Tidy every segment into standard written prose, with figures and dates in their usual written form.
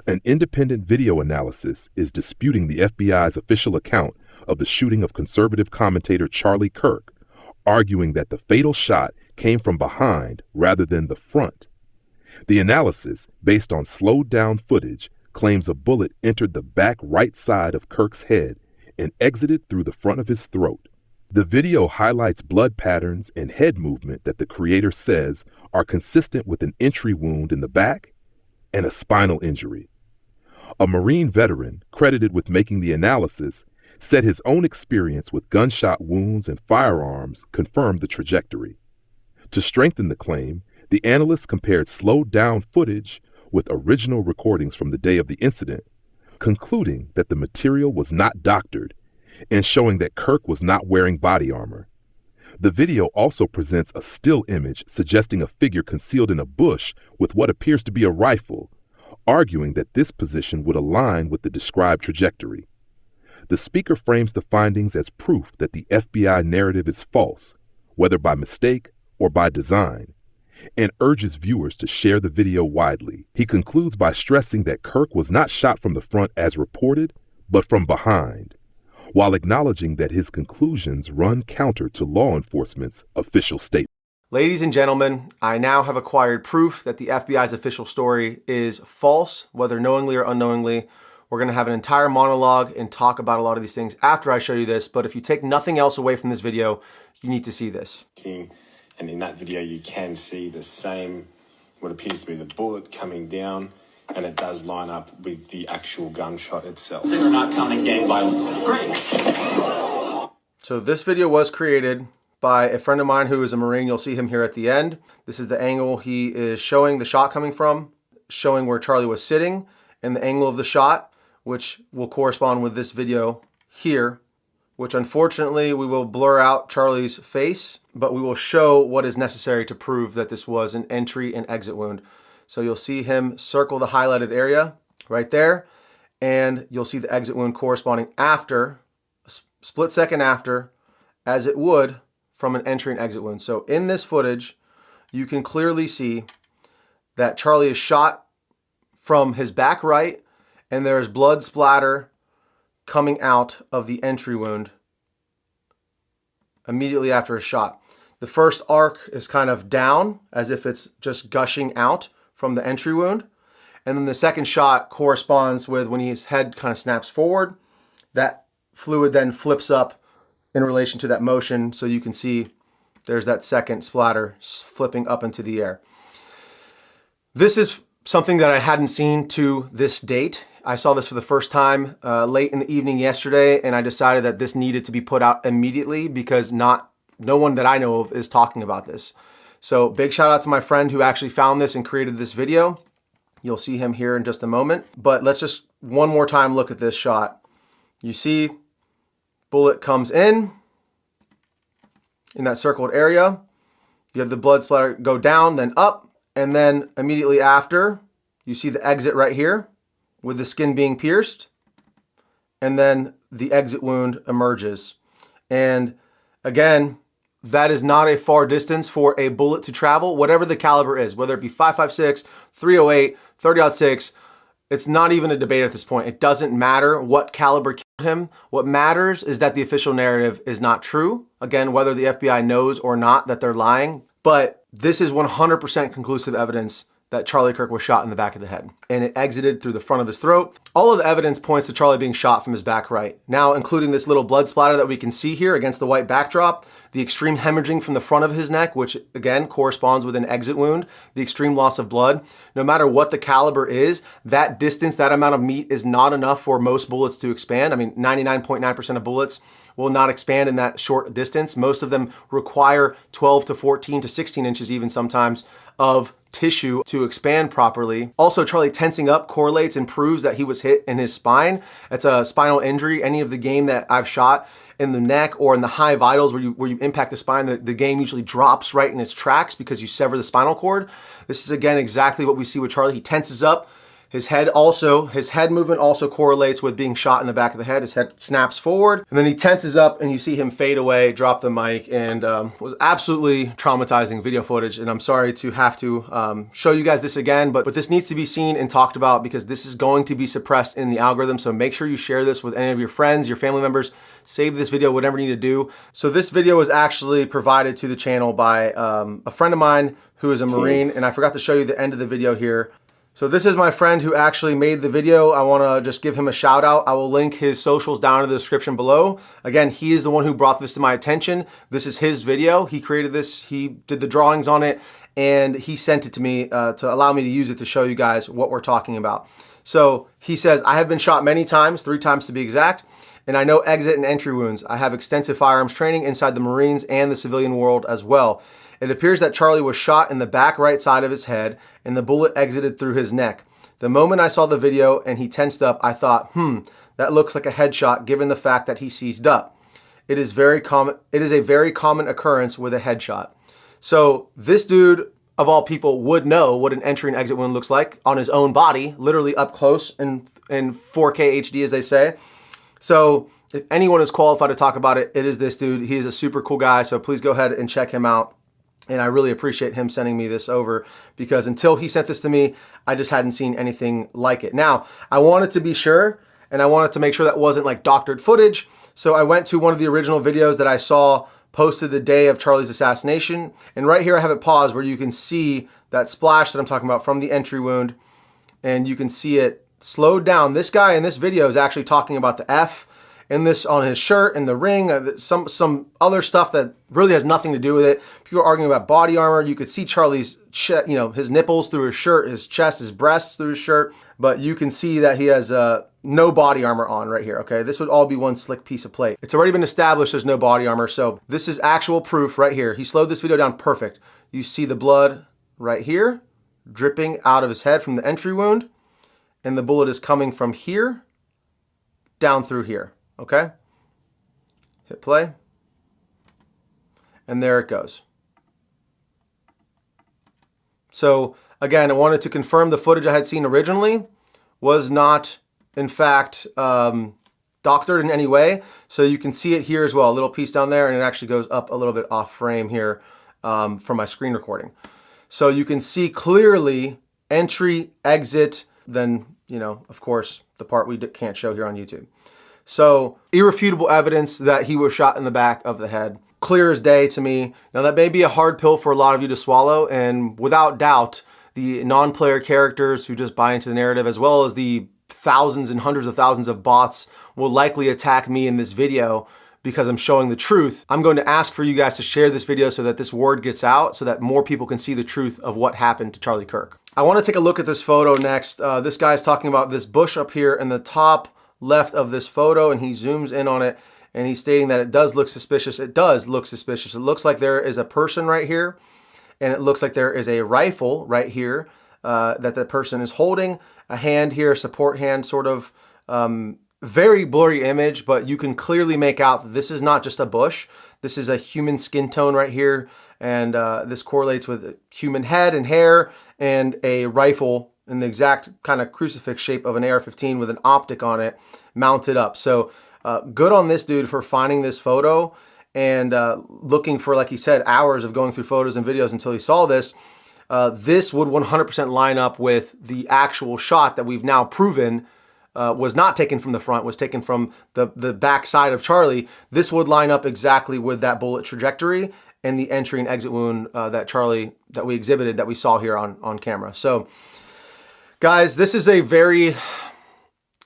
An independent video analysis is disputing the FBI's official account of the shooting of conservative commentator Charlie Kirk, arguing that the fatal shot came from behind rather than the front. The analysis, based on slowed-down footage, claims a bullet entered the back right side of Kirk's head and exited through the front of his throat. The video highlights blood patterns and head movement that the creator says are consistent with an entry wound in the back and a spinal injury. A Marine veteran, credited with making the analysis, said his own experience with gunshot wounds and firearms confirmed the trajectory. To strengthen the claim, the analyst compared slowed-down footage with original recordings from the day of the incident, concluding that the material was not doctored and showing that Kirk was not wearing body armor. The video also presents a still image suggesting a figure concealed in a bush with what appears to be a rifle, arguing that this position would align with the described trajectory. The speaker frames the findings as proof that the FBI narrative is false, whether by mistake or by design, and urges viewers to share the video widely. He concludes by stressing that Kirk was not shot from the front as reported, but from behind, while acknowledging that his conclusions run counter to law enforcement's official statement. Ladies and gentlemen, I now have acquired proof that the FBI's official story is false, whether knowingly or unknowingly. We're going to have an entire monologue and talk about a lot of these things after I show you this, but if you take nothing else away from this video, you need to see this. And in that video, you can see the same, what appears to be the bullet coming down, and it does line up with the actual gunshot itself. So you're not counting gang violence. Great. So this video was created by a friend of mine who is a Marine. You'll see him here at the end. This is the angle he is showing the shot coming from, showing where Charlie was sitting, and the angle of the shot, which will correspond with this video here, which unfortunately we will blur out Charlie's face, but we will show what is necessary to prove that this was an entry and exit wound. So you'll see him circle the highlighted area right there, and you'll see the exit wound corresponding after, a split second after, as it would from an entry and exit wound. So in this footage, you can clearly see that Charlie is shot from his back right, and there is blood splatter coming out of the entry wound immediately after a shot. The first arc is kind of down, as if it's just gushing out from the entry wound. And then the second shot corresponds with when his head kind of snaps forward. That fluid then flips up in relation to that motion, so you can see there's that second splatter flipping up into the air. This is something that I hadn't seen to this date. I saw this for the first time late in the evening yesterday, and I decided that this needed to be put out immediately because no one that I know of is talking about this. So big shout out to my friend who actually found this and created this video. You'll see him here in just a moment, but let's just one more time look at this shot. You see bullet comes in that circled area. You have the blood splatter go down, then up, and then immediately after, you see the exit right here with the skin being pierced, and then the exit wound emerges. And again, that is not a far distance for a bullet to travel, whatever the caliber is, whether it be 5.56, 308, 30-06, it's not even a debate at this point. It doesn't matter what caliber killed him. What matters is that the official narrative is not true. Again, whether the FBI knows or not that they're lying, but this is 100% conclusive evidence that Charlie Kirk was shot in the back of the head, and it exited through the front of his throat. All of the evidence points to Charlie being shot from his back right. Now, including this little blood splatter that we can see here against the white backdrop, the extreme hemorrhaging from the front of his neck, which again corresponds with an exit wound, the extreme loss of blood. No matter what the caliber is, that distance, that amount of meat is not enough for most bullets to expand. I mean, 99.9% of bullets will not expand in that short distance. Most of them require 12 to 14 to 16 inches even sometimes of tissue to expand properly. Also, Charlie tensing up correlates and proves that he was hit in his spine. It's a spinal injury. Any of the game that I've shot in the neck or in the high vitals where you impact the spine, the game usually drops right in its tracks because you sever the spinal cord. This is again exactly what we see with Charlie. He tenses up, His head movement also correlates with being shot in the back of the head. His head snaps forward, and then he tenses up, and you see him fade away, drop the mic, and was absolutely traumatizing video footage. And I'm sorry to have to show you guys this again, but this needs to be seen and talked about because this is going to be suppressed in the algorithm. So make sure you share this with any of your friends, your family members. Save this video, whatever you need to do. So this video was actually provided to the channel by a friend of mine who is a Marine, and I forgot to show you the end of the video here. So this is my friend who actually made the video. I want to just give him a shout out. I will link his socials down in the description below. Again, he is the one who brought this to my attention. This is his video. He created this, he did the drawings on it, and he sent it to me to allow me to use it to show you guys what we're talking about. So he says, I have been shot many times, 3 times to be exact, and I know exit and entry wounds. I have extensive firearms training inside the Marines and the civilian world as well. It appears that Charlie was shot in the back right side of his head and the bullet exited through his neck. The moment I saw the video and he tensed up, I thought, that looks like a headshot given the fact that he seized up. It is a very common occurrence with a headshot. So this dude, of all people, would know what an entry and exit wound looks like on his own body, literally up close in 4K HD, as they say. So if anyone is qualified to talk about it, it is this dude. He is a super cool guy, so please go ahead and check him out. And I really appreciate him sending me this over because until he sent this to me, I just hadn't seen anything like it. Now, I wanted to be sure, and I wanted to make sure that wasn't like doctored footage. So I went to one of the original videos that I saw posted the day of Charlie's assassination. And right here I have it paused where you can see that splash that I'm talking about from the entry wound. And you can see it slowed down. This guy in this video is actually talking about the F in this on his shirt and the ring, some other stuff that really has nothing to do with it. People are arguing about body armor. You could see Charlie's his nipples through his shirt, his chest, his breasts through his shirt, but you can see that he has no body armor on right here, okay? This would all be one slick piece of plate. It's already been established there's no body armor, so this is actual proof right here. He slowed this video down perfect. You see the blood right here dripping out of his head from the entry wound, and the bullet is coming from here down through here. Okay, hit play, and there it goes. So again, I wanted to confirm the footage I had seen originally was not, in fact, doctored in any way. So you can see it here as well, a little piece down there, and it actually goes up a little bit off frame here from my screen recording. So you can see clearly entry, exit, then, of course, the part we can't show here on YouTube. So irrefutable evidence that he was shot in the back of the head. Clear as day to me. Now that may be a hard pill for a lot of you to swallow, and without doubt, the non-player characters who just buy into the narrative, as well as the thousands and hundreds of thousands of bots, will likely attack me in this video because I'm showing the truth. I'm going to ask for you guys to share this video so that this word gets out, so that more people can see the truth of what happened to Charlie Kirk. I want to take a look at this photo next. This guy's talking about this bush up here in the top left of this photo, and he zooms in on it, and he's stating that it does look suspicious. It does look suspicious. It looks like there is a person right here, and it looks like there is a rifle right here that the person is holding. A hand here, support hand, sort of very blurry image, but you can clearly make out that this is not just a bush. This is a human skin tone right here, and this correlates with a human head and hair and a rifle in the exact kind of crucifix shape of an AR-15 with an optic on it mounted up. So good on this dude for finding this photo and looking for, like he said, hours of going through photos and videos until he saw this. This would 100% line up with the actual shot that we've now proven was not taken from the front, was taken from the back side of Charlie. This would line up exactly with that bullet trajectory and the entry and exit wound that we exhibited, that we saw here on camera. So guys, this is a very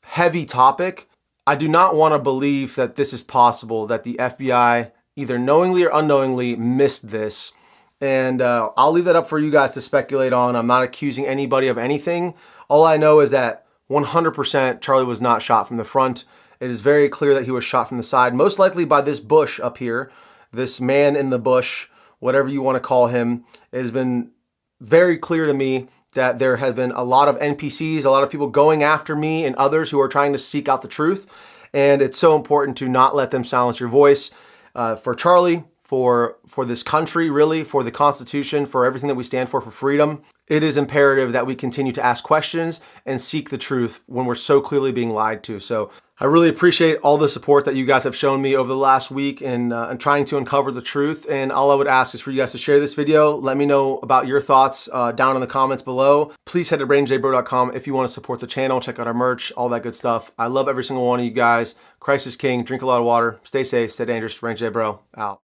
heavy topic. I do not want to believe that this is possible, that the FBI either knowingly or unknowingly missed this. And I'll leave that up for you guys to speculate on. I'm not accusing anybody of anything. All I know is that 100% Charlie was not shot from the front. It is very clear that he was shot from the side, most likely by this bush up here, this man in the bush, whatever you want to call him. It has been very clear to me that there has been a lot of NPCs, a lot of people going after me and others who are trying to seek out the truth. And it's so important to not let them silence your voice. For Charlie, for this country, really, for the Constitution, for everything that we stand for freedom, it is imperative that we continue to ask questions and seek the truth when we're so clearly being lied to. So I really appreciate all the support that you guys have shown me over the last week in trying to uncover the truth. And all I would ask is for you guys to share this video. Let me know about your thoughts down in the comments below. Please head to RangeDayBro.com if you want to support the channel. Check out our merch, all that good stuff. I love every single one of you guys. Christ is King. Drink a lot of water. Stay safe. Stay dangerous. RangeDayBro out.